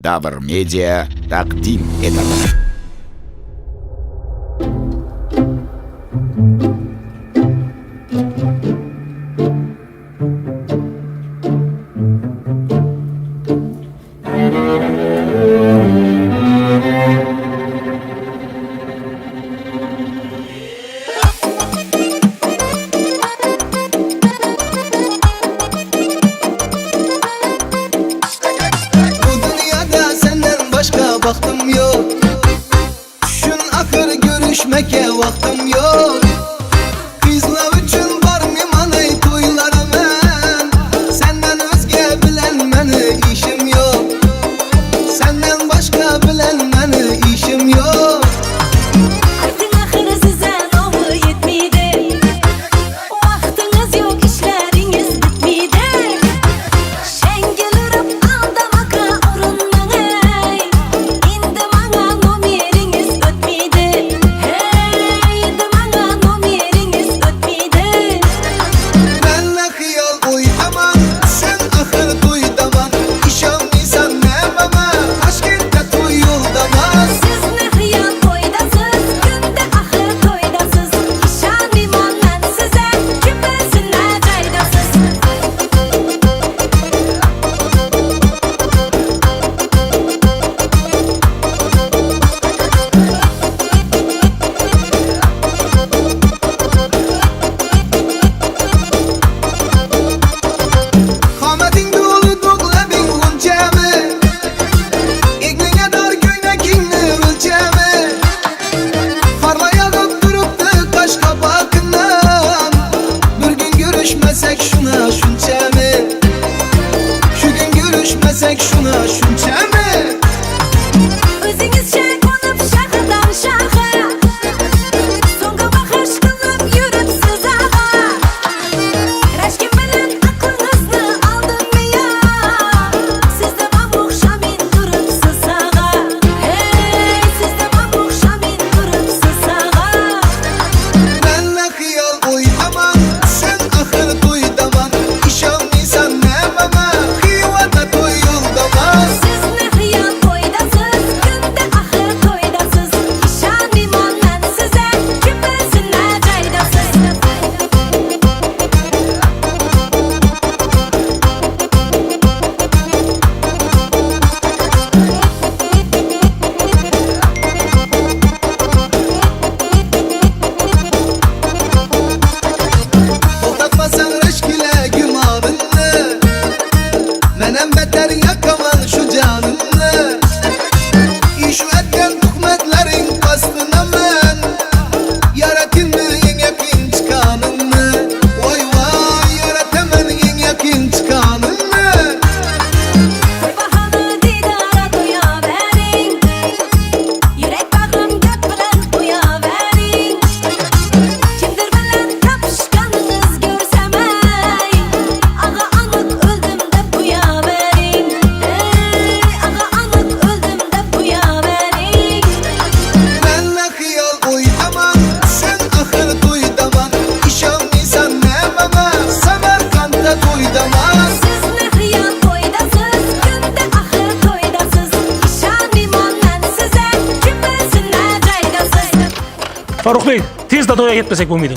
Davr Media taqdim etadi. Vaktim yok, düşün axır görüşmeke vaktim yok. Kızlar üçün var mimanay toylara men, senden özge bilen meni işim yok. Senden başka bilen meni işim yok. Artık axır size nomu yetmeydi, vaxtınız yok, işleriniz bitmeydi. Şengilirip aldamaka urunmangay, indi bana nomeringiz ötmeydi. Hey, indi bana nomeringiz ötmeydi. Benle xiyal oydaman, sen axır toydaman. İşanmıysan nememe, Taşkent'te toy yoldamaz. Siz ne xiyal toydasız, günde axır toydasız. İşanmayman men size, küpesine caydasız. Qametin dolu doğlabing g'unchami, egniga dar ko'ynakingni o'lchami. Qarlar yog'ib turibdi tosh qabog'ingdan, bir kun görüşmesek shuna shunchami. Shu kun görüşmesek shuna shunchami. O'zingizcha qo'nib shahridan shahar, so'nggi baxish qilib yuribsiz ag'a. Rashkim bilan aqlingizni oldim ya, sizda ham o'xshamin turibsiz ag'a. Hey, sizda ham o'xshamin turibsiz ag'a. Benle xiyal oydaman, sen axır toydaman. İşanmıysan nememe, Xivada toy yoldamaz. Siz ne xiyal toydasız, günde axır toydasız. İşanmayman men size, küpesine caydasız. To'xtatmasang rashkila gumonimni, menam beter yakaman shu jonimni. Ish etgan tuhmatlaring qasdinaman, yaratinmi eng yaqin chiqanimni. Voy voy, yarataman eng yaqin chiqanimni. Bahona didora qo'yavering, yurak bag'rim gap bilan qo'yavering. Kimdir bilan topishganingiz ko'rsam ay, ag'a aniq o'ldim deb qo'yavering. Ey, ag'a aniq o'ldim deb qo'yavering. Benle xiyal oydaman, sen axır toydaman. İşanmıysan nememe, Samarqandda toydaman. Siz ne xiyal toydasız, günde axır toydasız. İşanmayman men size, küpesine caydasız. Farruh Bey, tezda to'yga ketmasak bo'lmaydi.